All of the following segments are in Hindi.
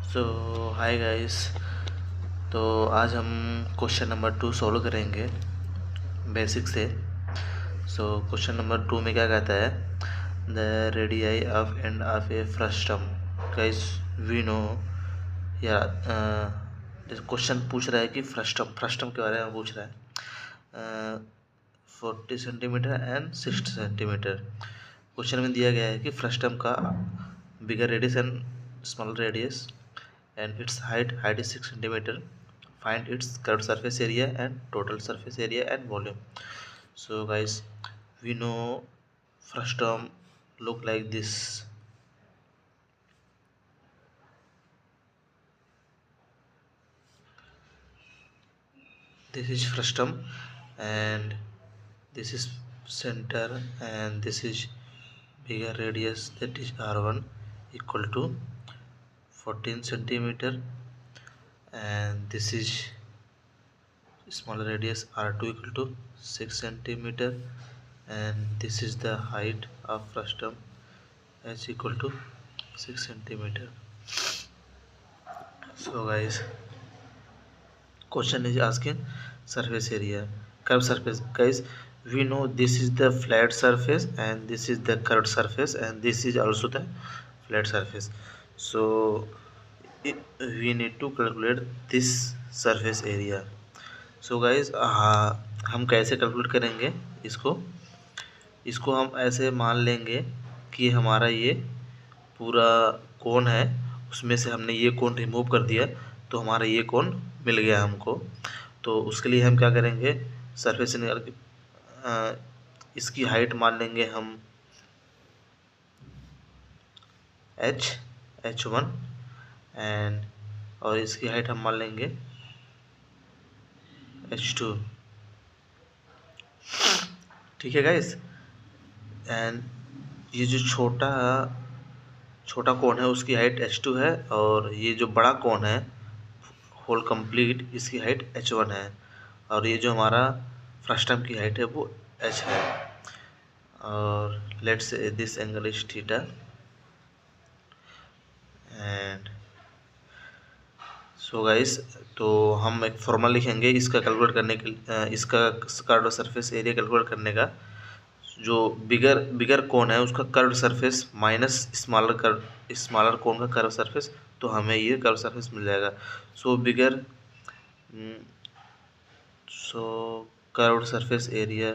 सो हाय गाइस। तो आज हम क्वेश्चन नंबर 2 सॉल्व करेंगे बेसिक से। क्वेश्चन नंबर 2 में क्या कहता है, the radii of end of a frustum. Guys we know, या क्वेश्चन पूछ रहा है कि फ्रस्टम के बारे में पूछ रहा है। 40 सेंटीमीटर एंड 60 सेंटीमीटर। क्वेश्चन में दिया गया है कि फ्रस्टम का bigger radius and smaller radius and its height is 6 centimeter. Find its curved surface area and total surface area and volume. So guys, we know frustum look like this. This is frustum and this is center and this is bigger radius, that is R1 equal to 14 centimeter, and this is smaller radius R2 equal to 6 centimeter, and this is the height of frustum h equal to 6 centimeter. So guys, question is asking surface area, curved surface. Guys, we know this is the flat surface and this is the curved surface and this is also the flat surface. So we need to calculate this surface area. So guys हम कैसे कैलकुलेट करेंगे इसको हम ऐसे मान लेंगे कि हमारा ये पूरा कोण है, उसमें से हमने ये कोण रिमूव कर दिया तो हमारा ये कोण मिल गया हमको। तो उसके लिए हम क्या करेंगे, सरफेस से निकाल के इसकी हाइट मान लेंगे हम h1 एंड और इसकी हाइट हम मान लेंगे h2। ठीक है गाइस, एंड ये जो छोटा कोण है उसकी हाइट h2 है और ये जो बड़ा कोण है होल कंप्लीट इसकी हाइट h1 है और ये जो हमारा फ्रस्टम की हाइट है वो h है। और let's say this angle is theta and so guys, तो हम एक फॉर्मूला लिखेंगे इसका कैलकुलेट करने के इसका कर्व्ड सरफेस एरिया कैलकुलेट करने का। जो बिगर कोण है उसका कर्व्ड सरफेस माइनस स्मॉलर कोण का कर्व सरफेस, तो हमें ये कर्व सरफेस मिल जाएगा। Curved surface area,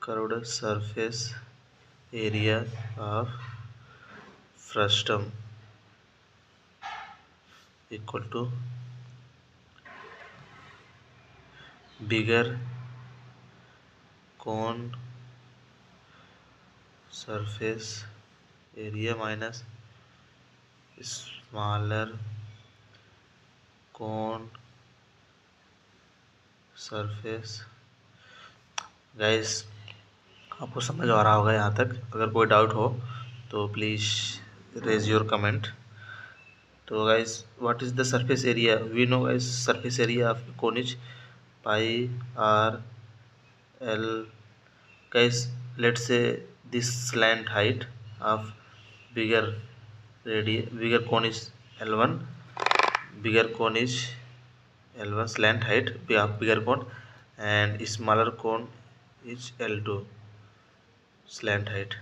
curved surface area of frustum equal to bigger cone surface area minus smaller cone surface. Guys आपको समझ आ रहा होगा यहाँ तक, अगर कोई डाउट हो तो प्लीज़ रेज योर कमेंट। तो guys what is the surface area, we know guys surface area of cone is pi r l. Guys let's say this slant height of bigger cone is L1, bigger cone is L1 slant height of bigger cone, and smaller cone is L2 slant height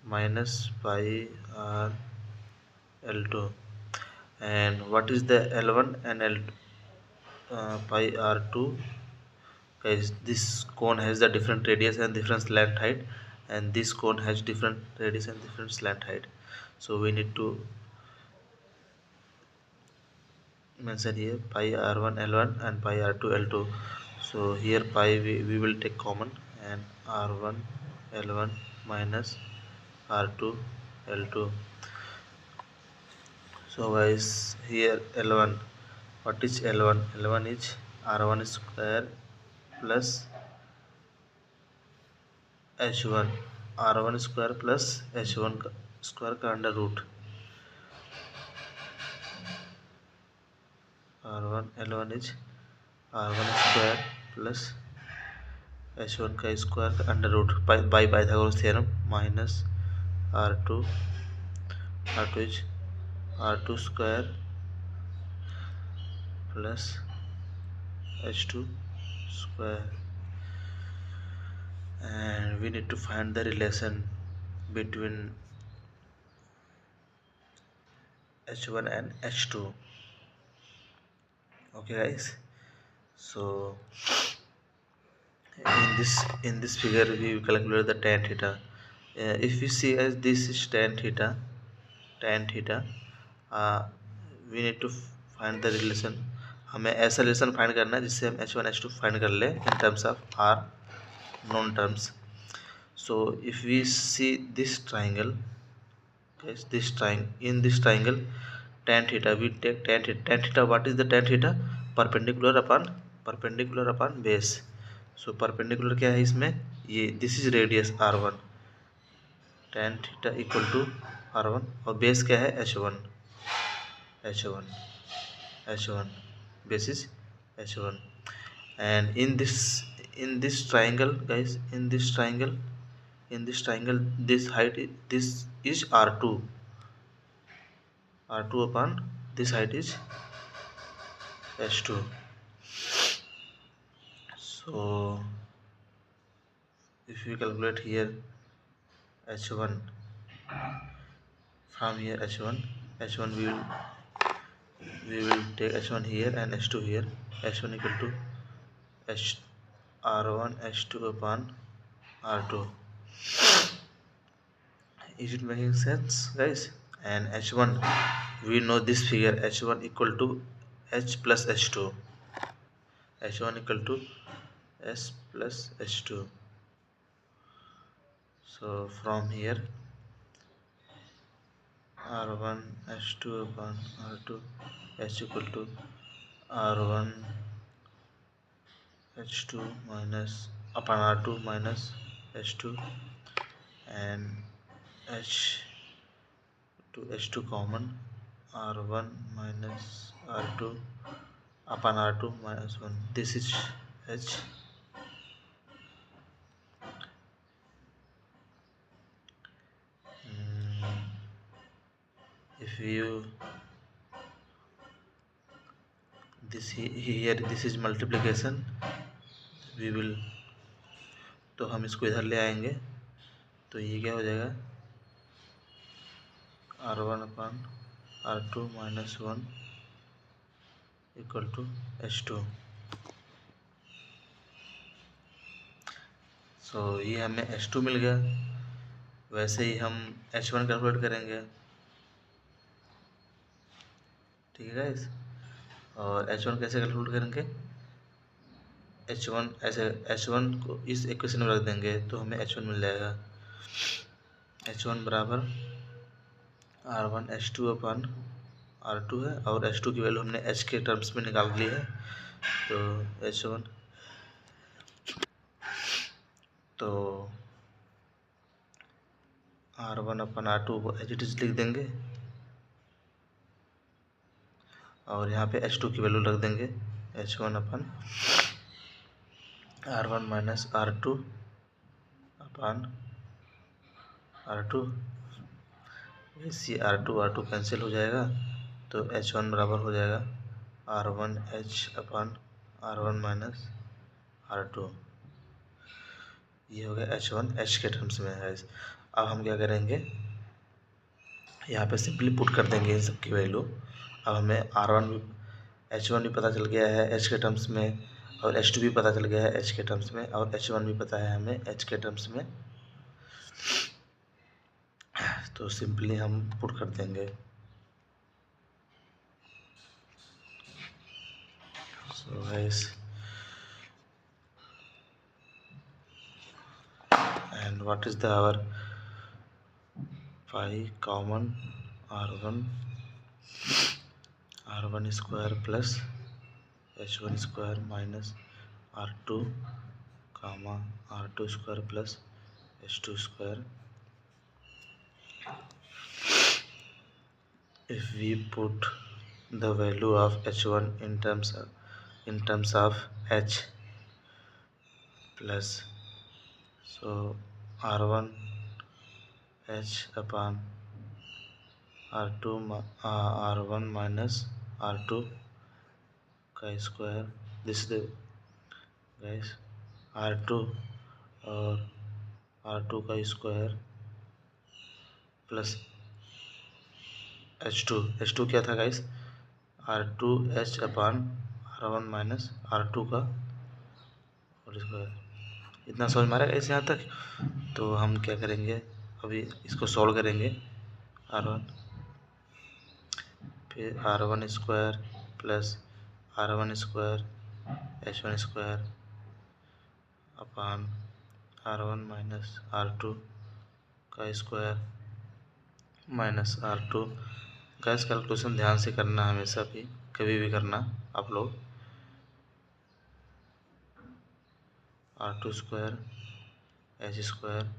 minus pi r L2. And what is the L1 and pi r2? Guys, this cone has the different radius and different slant height, and this cone has different radius and different slant height. So we need to mention here pi r1 L1 and pi r2 L2. So here pi we will take common, and r1 L1 minus r2 L2. So guys, here L1, what is L1? L1 is r1 square plus h1, r1 square plus h1 square का under root, r1 L1 is r1 square plus h1 का स्क्वायर का under root by Pythagoras theorem minus R2 is R2 square plus H2 square, and we need to find the relation between H1 and H2. Okay guys, so in this figure we calculate the tan theta. If we see as this is tan theta, uh, we need to find the relation. हमें ऐसा रिलेशन फाइंड करना है जिससे हम H1 H2 फाइंड कर ले in terms of R known terms. So if we see this triangle, guys, in this triangle tan theta, we take tan theta. What is the tan theta? Perpendicular upon base. So perpendicular क्या है इसमें, ये this is radius R1, tan theta equal to R1, और base क्या है H1, base is H1. And in this triangle, guys, in this triangle this height this is R2 upon this height is H2. So if we calculate here H1 from here, H1 we will take H1 here and H2 here. H1 equal to R1 H2 upon R2. Is it making sense, guys? And H1, we know this figure, H1 equal to H plus H2. H1 equal to S plus H2. So from here R1 H2 upon R2, H equal to R1 H2 minus upon R2 minus H2, and H to H2 common, R1 minus R2 upon R2 minus 1. This is H. If you this here, this is multiplication, we will, तो हम इसको इधर ले आएंगे, तो ये क्या हो जाएगा R1 upon R2 minus 1 equal to H2. सो ये हमें H2 मिल गया. वैसे ही हम H1 कैलकुलेट करेंगे, ठीक है गाइस. और H1 कैसे कैलकुलेट करेंगे, H1 ऐसे, H1 को इस इक्वेशन में रख देंगे तो हमें H1 मिल जाएगा. H1 बराबर R1 H2 अपन R2 है, और H2 की वैल्यू हमने H के टर्म्स में निकाल ली है. तो H1 तो R1 अपन R2 को एज इट इज लिख देंगे, और यहाँ पे H2 की वैल्यू रख देंगे H1 अपन R1 माइनस R2 अपन R2. इसी R2 कैंसिल हो जाएगा, तो H1 बराबर हो जाएगा R1 H अपन R1 माइनस R2. ये हो गया H1 H के टर्म्स में है. अब हम क्या करेंगे, यहाँ पे सिंपली पुट कर देंगे इन सब की वैल्यू. अब हमें R1 भी H1 भी पता चल गया है H के टर्म्स में, और H2 भी पता चल गया है H के टर्म्स में, और H1 भी पता है हमें H के टर्म्स में. तो सिंपली हम पुट कर देंगे. So guys, and what is the our phi common R1 square plus H1 square minus R2 comma R2 square plus H2 square. If we put the value of H1 in terms of H plus, so R1 H upon R1 minus R2 का स्क्वायर, दिस गाइस R2 और R2 का स्क्वायर प्लस H2 क्या था गाइस, R2H अपान R1 माइनस R2 का और स्क्वायर। इतना समझ में आ रहा है गाइस यहाँ तक। तो हम क्या करेंगे, अभी इसको सॉल्व करेंगे। R1 फिर R1 square plus R1 square H1 square upon R1 minus R2 का square minus R2। Gas calculation ध्यान से करना, हमेशा भी कभी भी करना आप लोग। R2 square H square